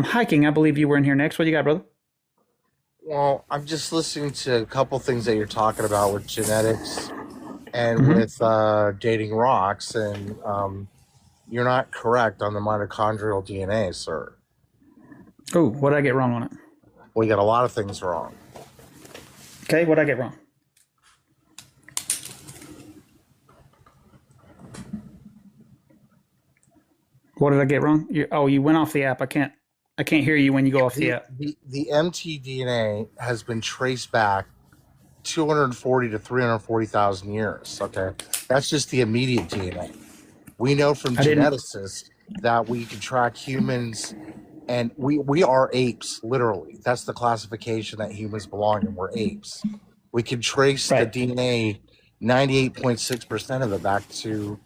Hiking, I believe you were in here next. What you got, brother? Well, I'm just listening to a couple things that you're talking about with genetics and Hmm. with dating rocks, and you're not correct on the mitochondrial DNA, sir. Oh, what did I get wrong on it? Well, you got a lot of things wrong. Okay, what did I get wrong? What did I get wrong? You went off the app. I can't hear you when you go off the The, app. the mtDNA has been traced back 240 to 340,000 years. Okay, that's just the immediate DNA. We know from I didn't. geneticists that we can track humans, and we are apes, literally. That's the classification that humans belong in. We're apes. We can trace the Right. DNA, 98.6% of it back to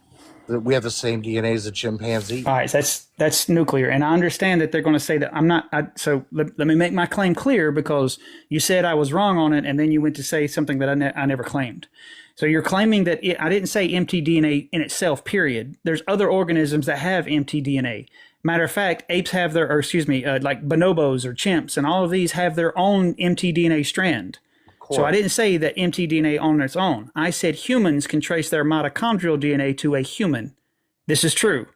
we have the same DNA as a chimpanzee. All right, so that's nuclear, and I understand that they're going to say that I'm not. So let me make my claim clear because you said I was wrong on it, and then you went to say something that I never claimed. So you're claiming that I didn't say mtDNA in itself. Period. There's other organisms that have mtDNA. Matter of fact, apes have their, or excuse me, like bonobos or chimps, and all of these have their own mtDNA strand. Of So I course. didn't say that mtDNA on its own. I said humans can trace their mitochondrial DNA to a human. This is true.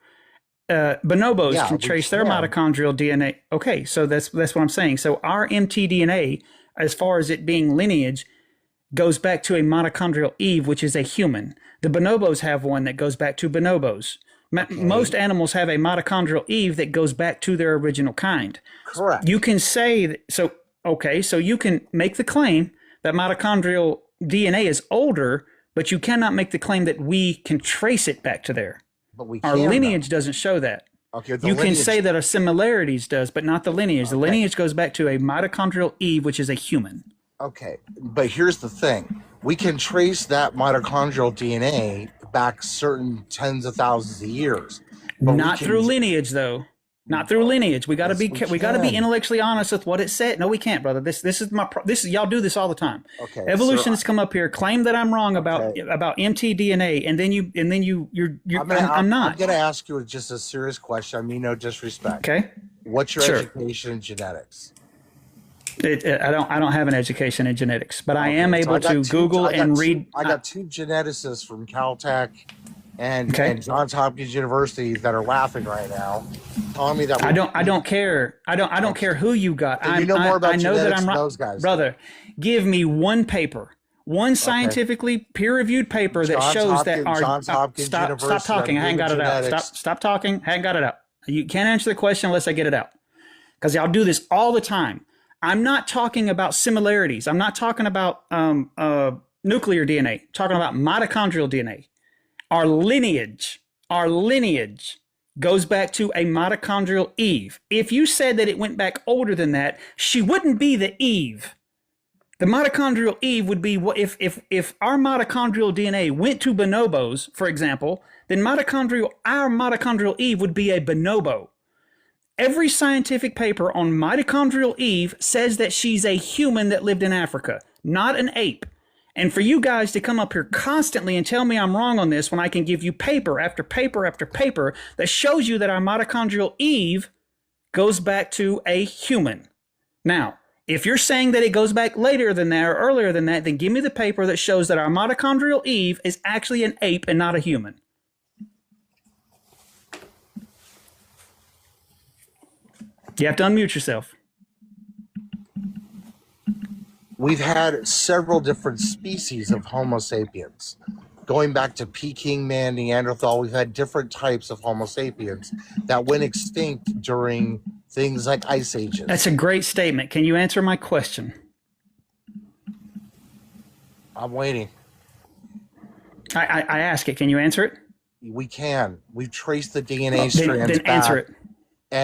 Bonobos Yeah, can we trace their can. mitochondrial DNA. Okay, so that's what I'm saying. So our mtDNA, as far as it being lineage, goes back to a mitochondrial Eve, which is a human. The bonobos have one that goes back to bonobos. Most Okay. animals have a mitochondrial Eve that goes back to their original kind. You Correct. can say that, so okay, so you can make the claim that mitochondrial DNA is older, but you cannot make the claim that we can trace it back to there. But we Our can, though. lineage doesn't show that. Okay, the You can say lineage. that our similarities does, but not the lineage. The Okay. lineage goes back to a mitochondrial Eve, which is a human. Okay. But here's the thing. We can trace that mitochondrial DNA back certain tens of thousands of years. But we Not can through lineage, though. Not through lineage. yes, we We got to be can. intellectually honest with what it said. No, we can't, brother. This is this is y'all do this all the time. Okay, sir. Evolutionists come up here, claim that I'm wrong Okay. about mtDNA, and then I'm I'm not. gonna ask you just a serious question. I mean no disrespect. Okay, What's your sure. education in genetics? I don't have an education in genetics, but I am Okay, so able to Google and read. I got two geneticists from Caltech Okay. and Johns Hopkins University that are laughing right now, telling me that I don't care. I don't care who you got. so you know more I about know that genetics I'm than right, those guys do. brother. Give me one paper, one Okay. scientifically peer-reviewed paper that shows that our Johns Hopkins stop University on talking. I hadn't human got it out. genetics. Stop talking. I hadn't got it out. You can't answer the question unless I get it out because y'all do this all the time. I'm not talking about similarities. I'm not talking about nuclear DNA. I'm talking about mitochondrial DNA. Our lineage, our lineage goes back to a mitochondrial Eve. If you said that it went back older than that, she wouldn't be the Eve. The mitochondrial Eve would be what if our mitochondrial DNA went to bonobos, for example, then our mitochondrial Eve would be a bonobo. Every scientific paper on mitochondrial Eve says that she's a human that lived in Africa, not an ape. And for you guys to come up here constantly and tell me I'm wrong on this when I can give you paper after paper after paper that shows you that our mitochondrial Eve goes back to a human. Now, if you're saying that it goes back later than that or earlier than that, then give me the paper that shows that our mitochondrial Eve is actually an ape and not a human. You have to unmute yourself. We've had several different species of Homo sapiens. Going back to Peking man, Neanderthal, we've had different types of Homo sapiens that went extinct during things like ice That's ages. a great statement. Can you answer my question? I'm waiting. I ask it. Can you answer it? We can. We've traced the DNA Then, strands then answer back, it.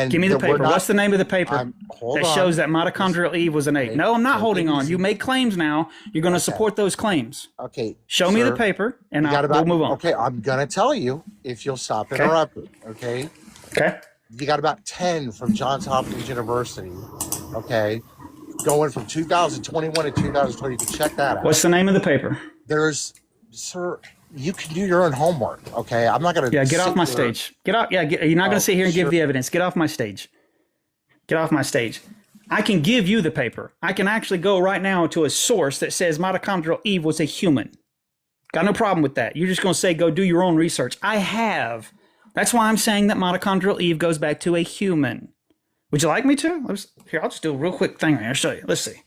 Give and me the that we're paper. What's not. the name of the paper Hold that on. shows that Just mitochondrial Eve was an ape? take No, I'm not take it holding on. You easy. make claims now. You're going to Okay. support those claims. Okay, Show me the sir. paper, and You got we'll about. move on. Okay, I'm gonna tell you if you'll stop Okay. interrupting. Okay, Okay. you got about 10 from Johns Hopkins University. Okay, going from 2021 to 2020. You can check that out. What's the name of the paper? There's, sir, you can do your own homework. Okay, I'm not gonna Yeah, get off sit my here. stage. Get off. Yeah, you're not going to Oh, sit here and give sure. the evidence. Get off my stage. Get off my stage. I can give you the paper. I can actually go right now to a source that says mitochondrial Eve was a human. Got no problem with that. You're just going to say, go do your own research. I have. That's why I'm saying that mitochondrial Eve goes back to a human. Would you like me to? Here, I'll just do a real quick thing here. I'll show you. Let's see.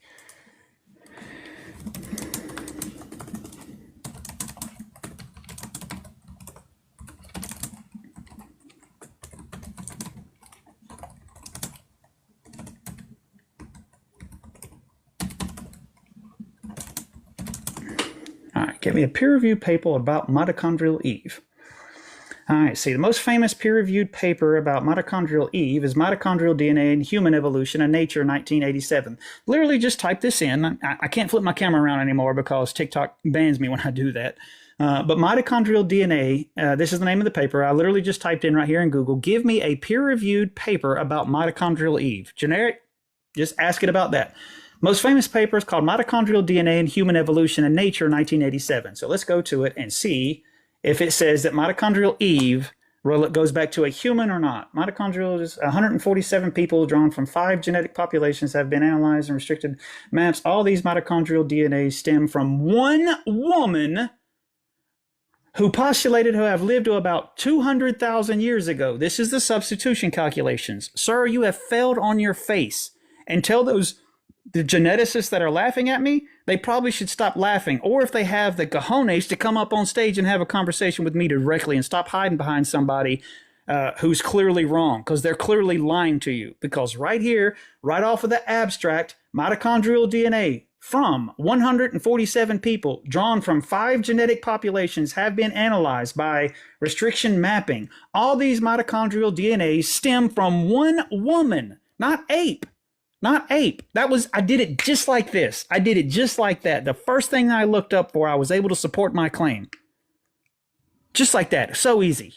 All right, get me a peer-reviewed paper about mitochondrial Eve. All right, see, the most famous peer-reviewed paper about mitochondrial Eve is Mitochondrial DNA in Human Evolution in Nature, 1987. Literally just type this in. I can't flip my camera around anymore because TikTok bans me when I do that. But mitochondrial DNA, this is the name of the paper. I literally just typed in right here in Google, give me a peer-reviewed paper about mitochondrial Eve. Generic, just ask it about that. Most famous paper is called Mitochondrial DNA in Human Evolution in Nature, 1987. So let's go to it and see if it says that mitochondrial Eve goes back to a human or not. Mitochondrial is 147 people drawn from 5 genetic populations have been analyzed and restricted maps. All these mitochondrial DNA stem from one woman who postulated to have lived to about 200,000 years ago. This is the substitution calculations. Sir, you have failed on your face. And tell the geneticists that are laughing at me, they probably should stop laughing. Or if they have the cojones to come up on stage and have a conversation with me directly and stop hiding behind somebody who's clearly wrong, because they're clearly lying to you. Because right here, right off of the abstract, mitochondrial DNA from 147 people drawn from 5 genetic populations have been analyzed by restriction mapping. All these mitochondrial DNA stem from one woman, not ape. Not ape. I did it just like this. I did it just like that. The first thing I looked up for, I was able to support my claim. Just like that. So easy.